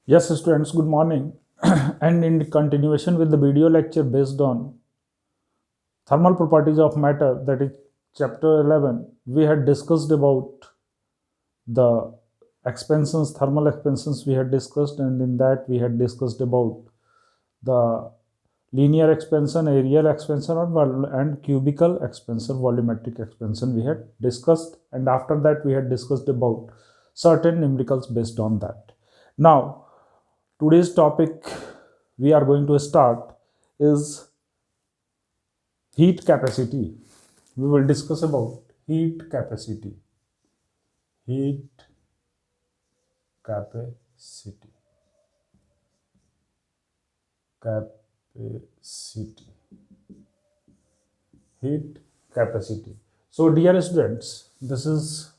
Yes, students, good morning. And in continuation with the video lecture based on thermal properties of matter, that is chapter 11, we had discussed about the expansions, thermal expansions we had discussed, and in that we had discussed about the linear expansion, areal expansion, and cubical expansion, volumetric expansion we had discussed, and after that we had discussed about certain numericals based on that. Now, today's topic we are going to start is heat capacity. We will discuss about heat capacity. Heat capacity. Capacity. Heat capacity. So, dear students, this is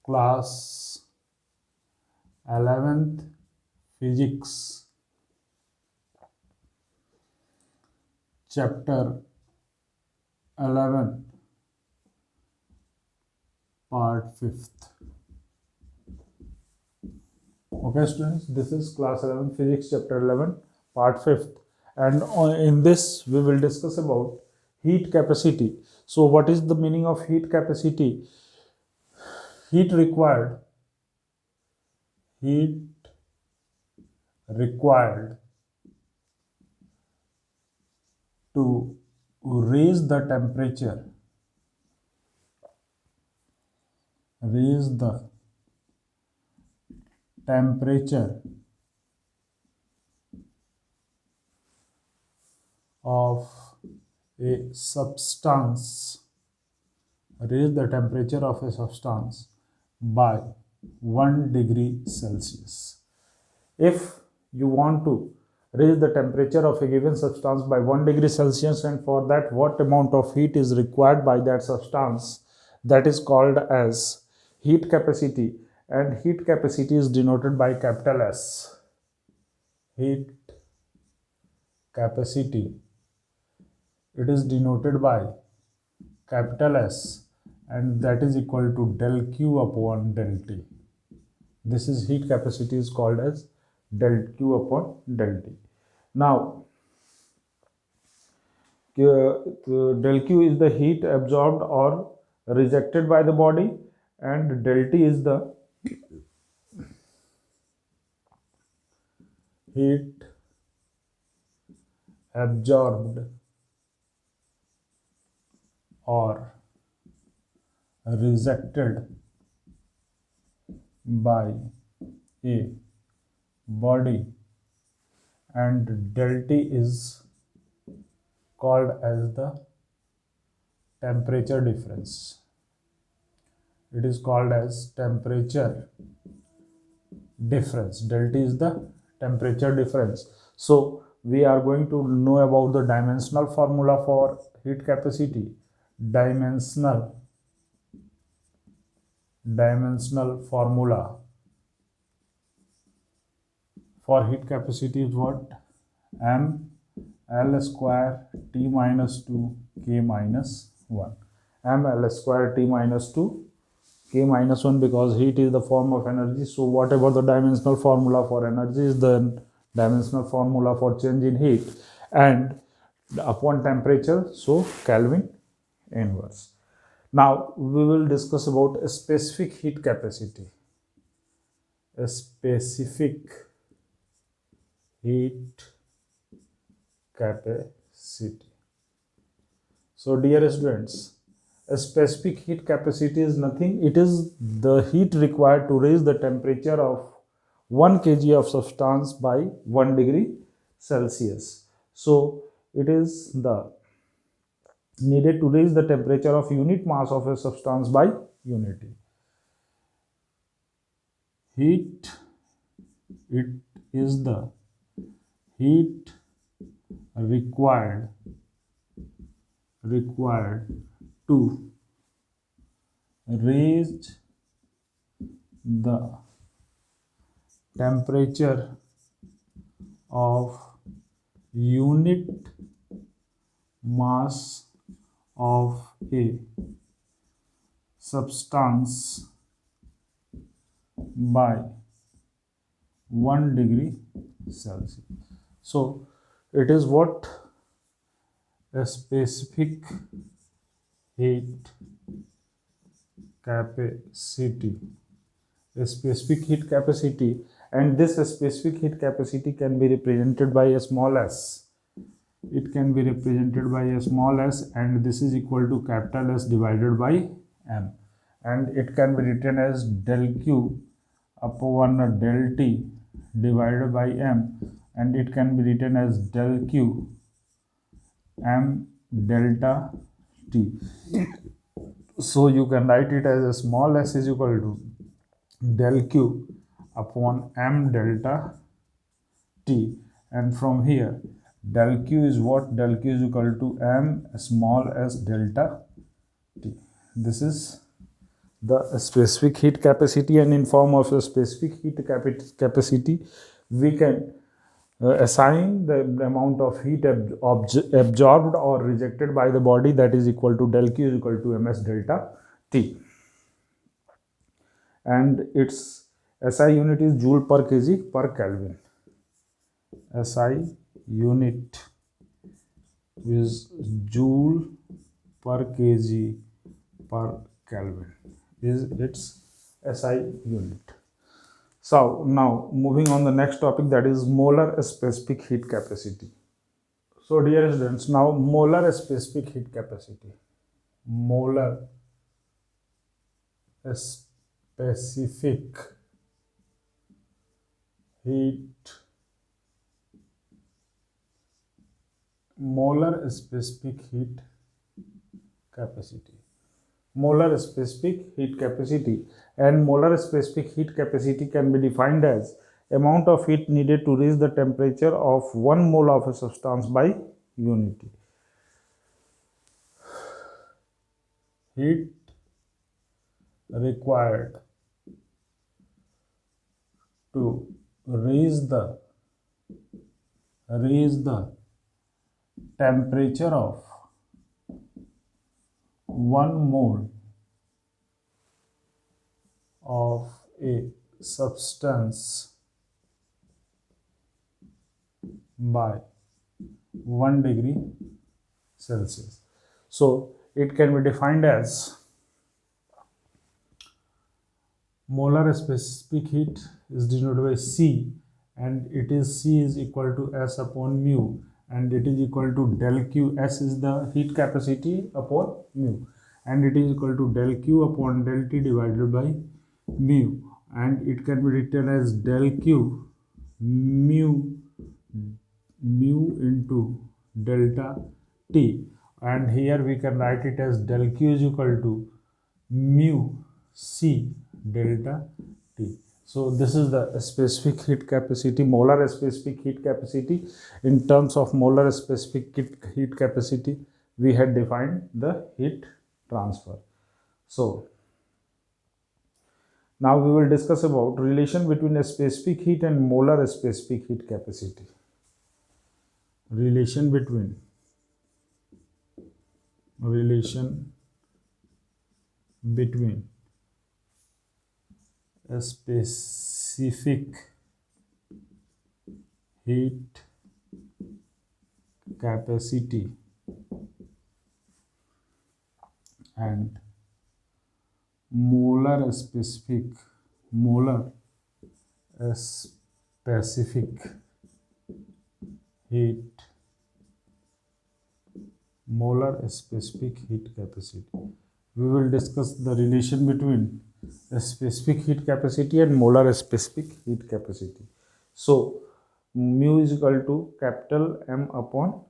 class 11th physics chapter 11 part 5th. Okay, students, this is class 11 physics chapter 11 part 5th, and in this we will discuss about heat capacity. So what is the meaning of heat capacity? Heat required heat required to raise the temperature of a substance by 1 degree Celsius. If you want to raise the temperature of a given substance by 1 degree Celsius, and for that what amount of heat is required by that substance, that is called as heat capacity, and heat capacity is denoted by capital S. Heat capacity, it is denoted by capital S, and that is equal to del Q upon del T. This is heat capacity is called as del Q upon del T. Now, del Q is the heat absorbed or rejected by the body, and del T is the heat absorbed or rejected by a body, and del T is called as the temperature difference. It is called as temperature difference. Del T is the temperature difference. So we are going to know about the dimensional formula for heat capacity. Dimensional formula for heat capacity is what? M L square T minus 2 K minus 1. M L square T minus 2 K minus 1, because heat is the form of energy. So whatever the dimensional formula for energy is the dimensional formula for change in heat, and upon temperature, so Kelvin inverse. Now we will discuss about a specific heat capacity. A specific heat capacity. So dear students, a specific heat capacity is nothing. It is the heat required to raise the temperature of 1 kg of substance by 1 degree Celsius. So it is the needed to raise the temperature of unit mass of a substance by unity. Heat, it is the heat required to raise the temperature of unit mass of a substance by 1 degree Celsius. So it is what? A specific heat capacity. A specific heat capacity, and this specific heat capacity can be represented by a small s. It can be represented by a small s, and this is equal to capital S divided by m, and it can be written as del q upon del t divided by m, and it can be written as del q m delta t. So you can write it as a small s is equal to del q upon m delta t, and from here del q is what? Del q is equal to m small s delta t. This is the specific heat capacity, and in form of a specific heat capacity we can assign the amount of heat absorbed or rejected by the body, that is equal to del q is equal to ms delta t, and its SI unit is joule per kg per Kelvin. SI unit is joule per kg per Kelvin is its SI unit. So now moving on the next topic, that is molar specific heat capacity. So dear students, now molar specific heat capacity. Molar specific heat capacity. Molar specific heat capacity, and molar specific heat capacity can be defined as amount of heat needed to reach the temperature of 1 mole of a substance by unity. Heat required to raise the temperature of 1 mole of a substance by 1 degree Celsius. So it can be defined as molar specific heat is denoted by C, and it is C is equal to S upon mu, and it is equal to del Q. S is the heat capacity upon mu, and it is equal to del Q upon del T divided by mu, and it can be written as del Q mu into delta T, and here we can write it as del Q is equal to mu C delta T. So this is the specific heat capacity, molar specific heat capacity. In terms of molar specific heat capacity, we had defined the heat transfer. So now we will discuss about relation between a specific heat and molar specific heat capacity. Relation between a specific heat capacity and molar specific heat capacity. We will discuss the relation between a specific heat capacity and molar specific heat capacity. So mu is equal to capital M upon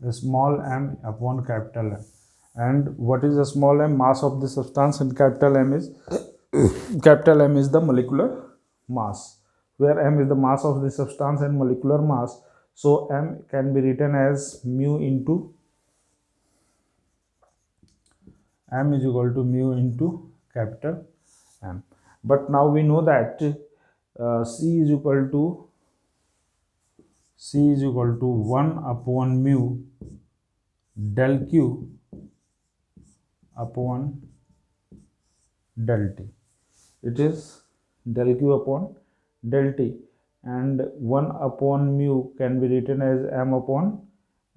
a small m upon capital M. And what is a small m? Mass of the substance, and capital M is the molecular mass, where m is the mass of the substance and molecular mass. So m can be written as mu into m is equal to mu into capital M. But now we know that C is equal to 1 upon mu del Q upon del T. it is del q upon del t, and 1 upon mu can be written as m upon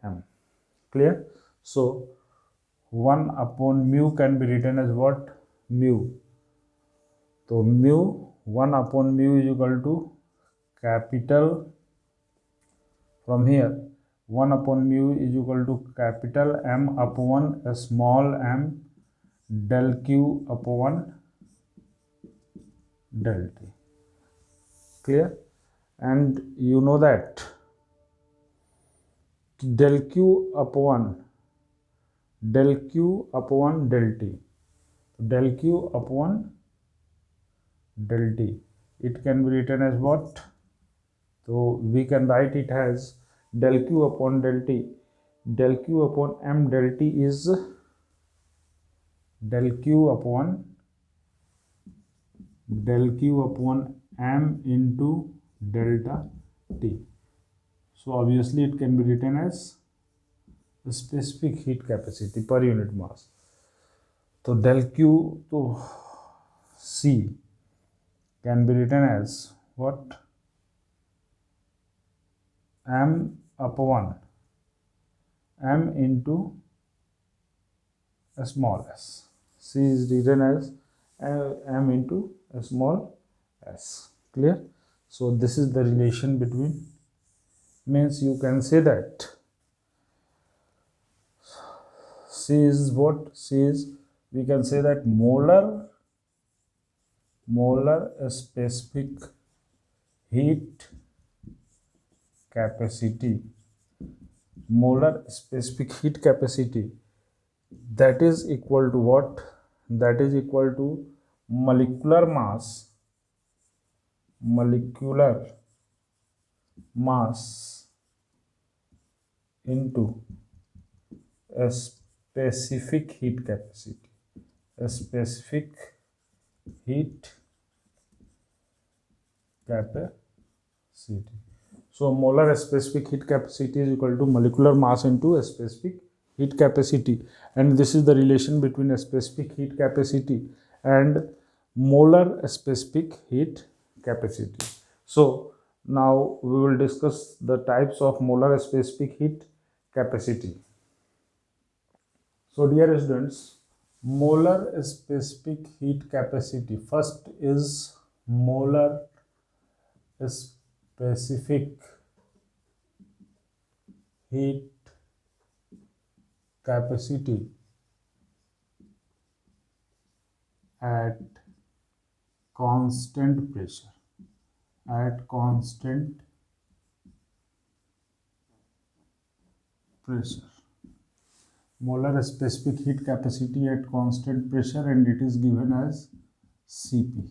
m. Clear? So 1 upon mu can be written as what? Mu. So mu, 1 upon mu is equal to capital, from here 1 upon mu is equal to capital M upon a small m del q upon del t. Clear? And you know that del q upon del t, del q upon del t, it can be written as what? So we can write it as del q upon del t. Del q upon m del t is del q upon m into delta t. So obviously it can be written as the specific heat capacity per unit mass. So del q to C can be written as what? M upon m into a small s. C is written as m into a small s. Clear? So this is the relation between, means you can say that C is what? C is, we can say that molar specific heat capacity, molar specific heat capacity, that is equal to what? That is equal to molecular mass into a specific heat capacity, a specific heat capacity. So molar specific heat capacity is equal to molecular mass into a specific heat capacity, and this is the relation between a specific heat capacity and molar specific heat capacity. So now we will discuss the types of molar specific heat capacity. So dear students, molar specific heat capacity, first is molar specific heat capacity at constant pressure, molar specific heat capacity at constant pressure, and it is given as Cp.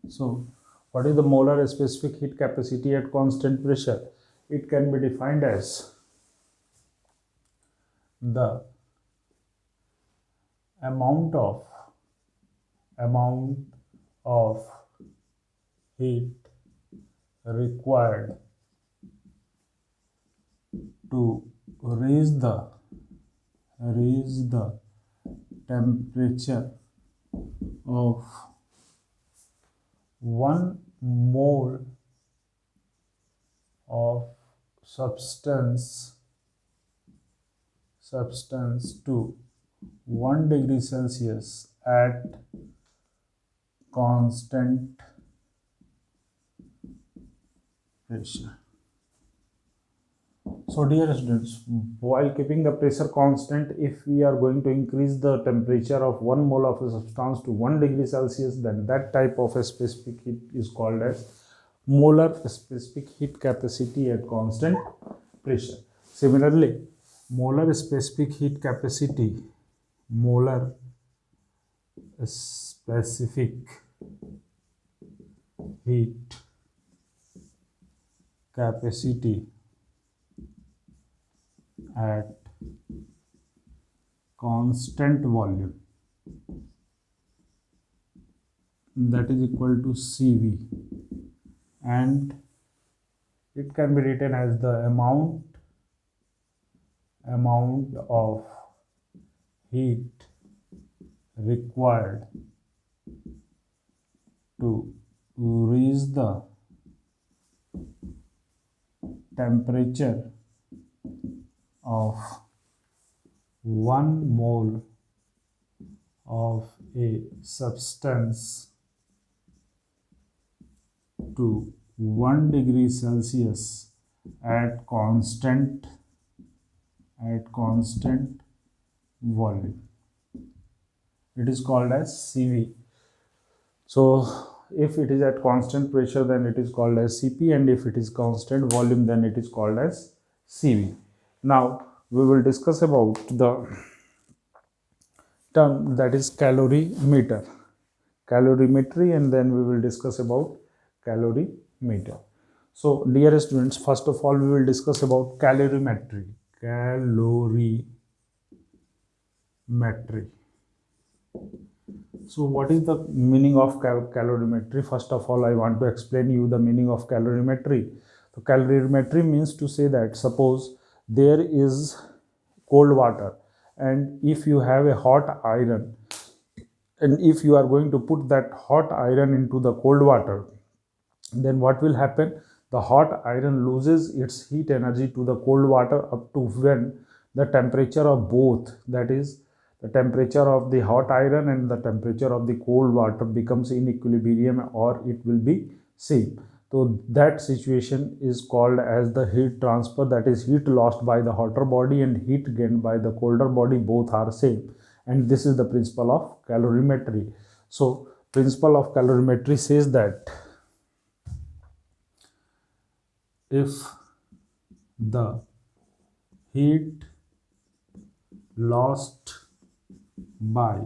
So what is the molar specific heat capacity at constant pressure? It can be defined as the amount of heat required to raise the temperature of 1 mole of substance to 1 degree Celsius at constant pressure. So dear students, while keeping the pressure constant, if we are going to increase the temperature of 1 mole of a substance to 1 degree Celsius, then that type of a specific heat is called as molar specific heat capacity at constant pressure. Similarly, molar specific heat capacity at constant volume, that is equal to Cv, and it can be written as the amount of heat required to reach the temperature of 1 mole of a substance to 1 degree Celsius at constant volume. It is called as CV. So if it is at constant pressure, then it is called as CP, and if it is constant volume, then it is called as CV. Now we will discuss about the term that is calorimeter, and then we will discuss about calorimeter. So dear students, first of all we will discuss about calorimetry. So what is the meaning of calorimetry? First of all, I want to explain you the meaning of calorimetry. So calorimetry means to say that suppose there is cold water, and if you have a hot iron, and if you are going to put that hot iron into the cold water, then what will happen? The hot iron loses its heat energy to the cold water up to when the temperature of both, that is the temperature of the hot iron and the temperature of the cold water, becomes in equilibrium, or it will be same. So that situation is called as the heat transfer, that is heat lost by the hotter body and heat gained by the colder body, both are same, and this is the principle of calorimetry. So principle of calorimetry says that if the heat lost by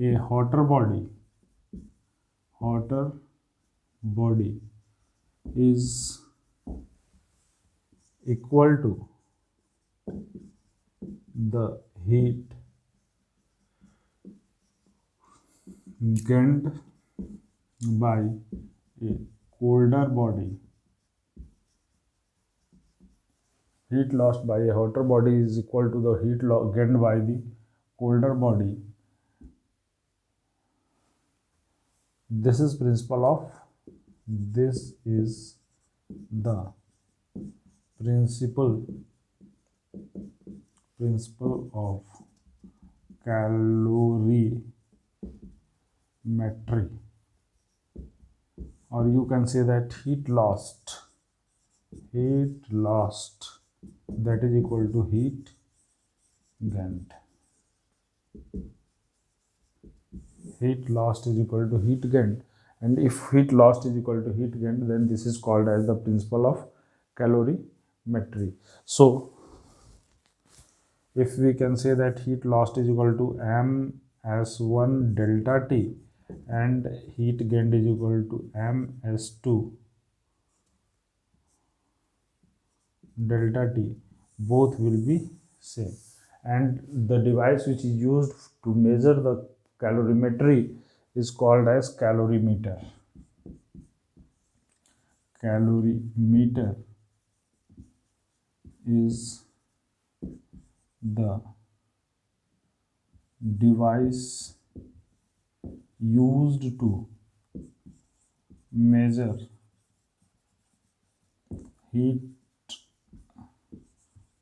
a hotter body is equal to the heat gained by a colder body, heat lost by a hotter body is equal to the heat gained by the colder body. This is the principle of calorimetry, or you can say that heat lost, that is equal to heat gained. Heat lost is equal to heat gained, and if heat lost is equal to heat gained, then this is called as the principle of calorimetry. So if we can say that heat lost is equal to ms1 delta T and heat gained is equal to ms2 delta T, both will be same, and the device which is used to measure the calorimetry is called as calorimeter. Calorimeter is the device used to measure heat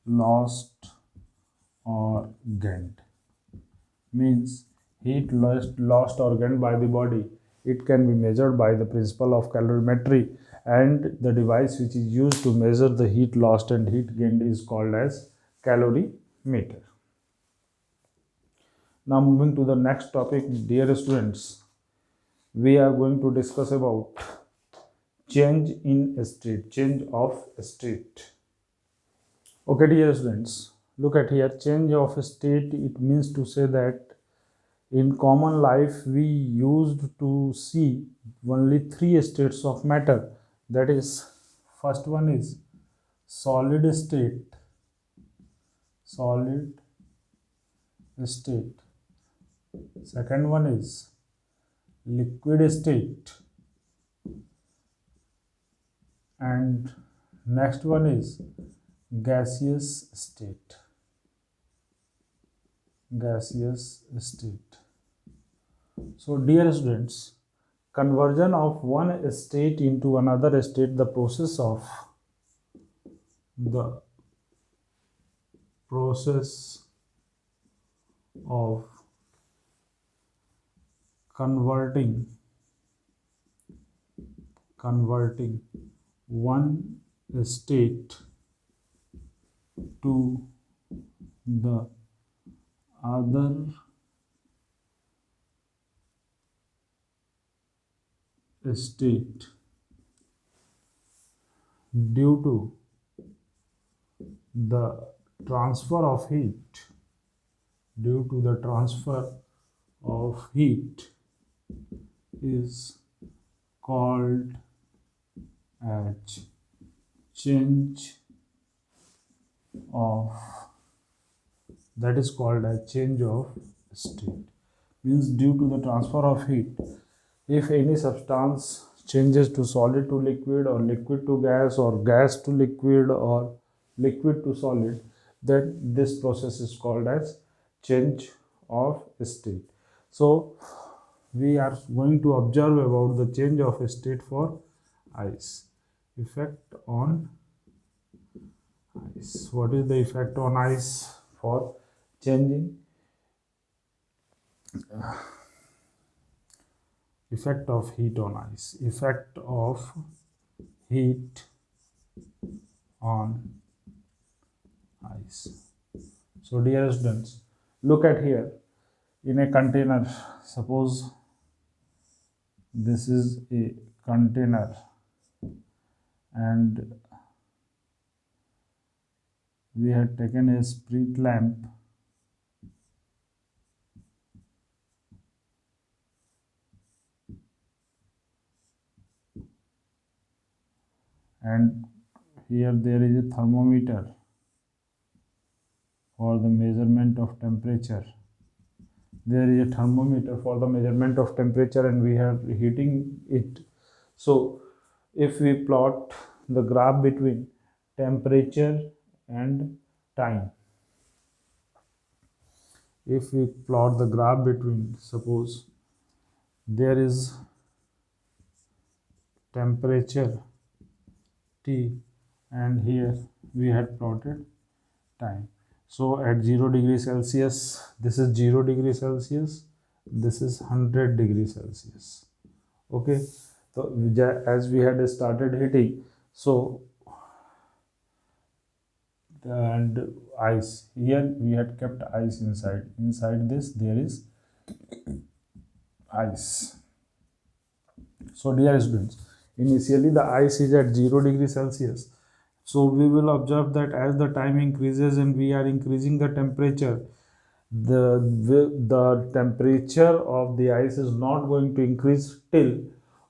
lost or gained. Means heat lost or gained by the body, it can be measured by the principle of calorimetry, and the device which is used to measure the heat lost and heat gained is called as calorimeter. Now moving to the next topic, dear students, we are going to discuss about change of state. Okay, dear students, look at here, change of state, it means to say that in common life we used to see only 3 states of matter, that is, first one is solid state, second one is liquid state, and next one is gaseous state. So dear students, conversion of one state into another state, the process of converting one state to the other state due to the transfer of heat is called as change of change of state. Means due to the transfer of heat, if any substance changes to solid to liquid, or liquid to gas, or gas to liquid, or liquid to solid, then this process is called as change of state. So we are going to observe about the change of state for ice. Effect on ice. What is the effect on ice for changing? Effect of heat on ice. Effect of heat on ice. So dear students, look at here. In a container, suppose this is a container, and we had taken a spirit lamp and here there is a thermometer for the measurement of temperature. There is a thermometer for the measurement of temperature, and we are heating it. So if we plot the graph between temperature and time, if we plot the graph between, suppose there is temperature T, and here we had plotted time. So at 0 degree Celsius, this is 0 degree Celsius, this is 100 degree Celsius. Okay, so as we had started heating, so and ice, here we had kept ice inside this there is ice. So dear students, initially the ice is at 0 degree Celsius. So we will observe that as the time increases and we are increasing the temperature, the temperature of the ice is not going to increase till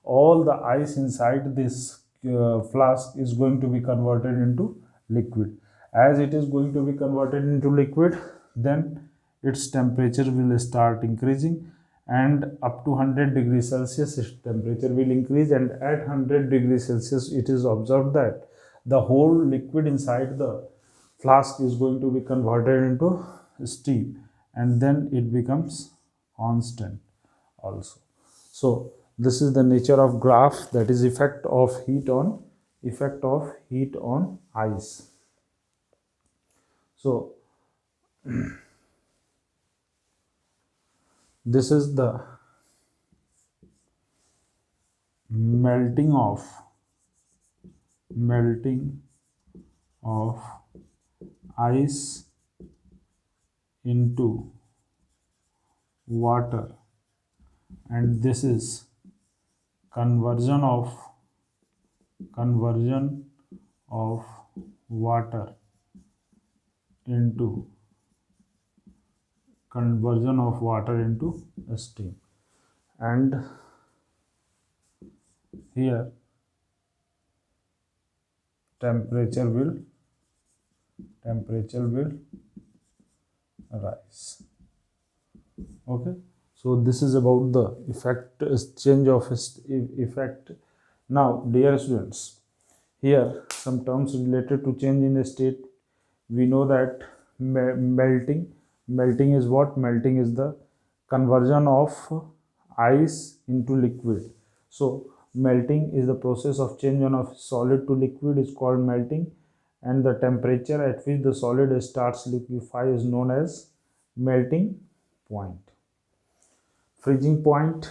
all the ice inside this flask is going to be converted into liquid. As it is going to be converted into liquid, then its temperature will start increasing, and up to 100 degrees Celsius its temperature will increase, and at 100 degrees Celsius it is observed that the whole liquid inside the flask is going to be converted into steam, and then it becomes constant also. So this is the nature of graph, that is effect of heat on ice. So this is the melting of ice into water, and this is conversion of water into steam. And here temperature will rise. Okay, so this is about the change of effect. Now dear students, here some terms related to change in a state. We know that melting is what? Melting is the conversion of ice into liquid. So melting is the process of change of solid to liquid is called melting, and the temperature at which the solid starts liquefy is known as melting point. Freezing point.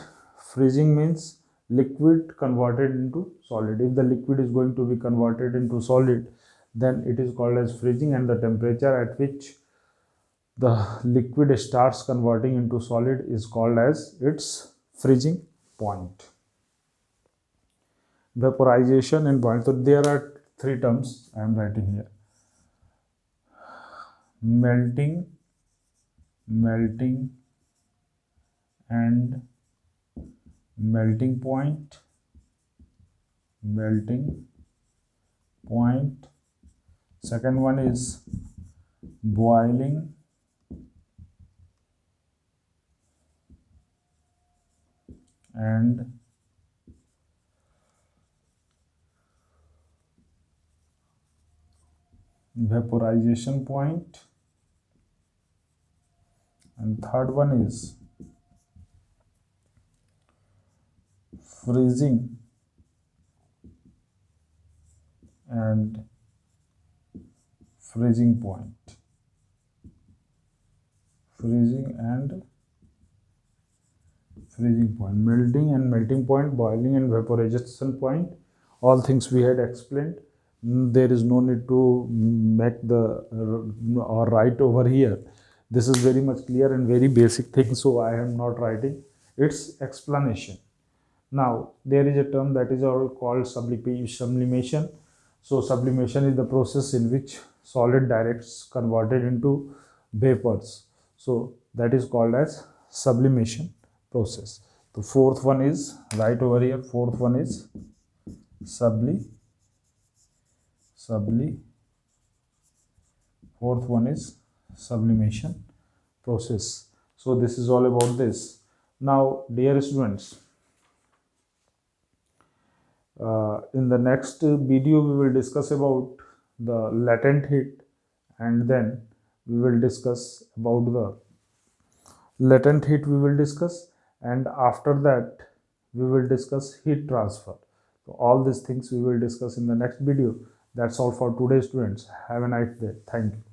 Freezing means liquid converted into solid. If the liquid is going to be converted into solid, then it is called as freezing, and the temperature at which the liquid starts converting into solid is called as its freezing point. Vaporization and boil. So there are three terms I am writing here: melting, melting, and melting point, melting point. Second one is boiling, and vaporization point, and third one is freezing and freezing point. Freezing and freezing point, melting and melting point, boiling and vaporization point, all things we had explained. There is no need to make the or write over here. This is very much clear and very basic thing, so I am not writing its explanation. Now there is a term that is all called sublimation. So sublimation is the process in which solid directs converted into vapors. So that is called as sublimation process. The fourth one is right over here. Fourth one is subli. Fourth one is sublimation process. So this is all about this. Now, dear students, in the next video we will discuss about the latent heat, and then we will discuss about the latent heat we will discuss, and after that we will discuss heat transfer. So all these things we will discuss in the next video. That's all for today, students. Have a nice day. Thank you.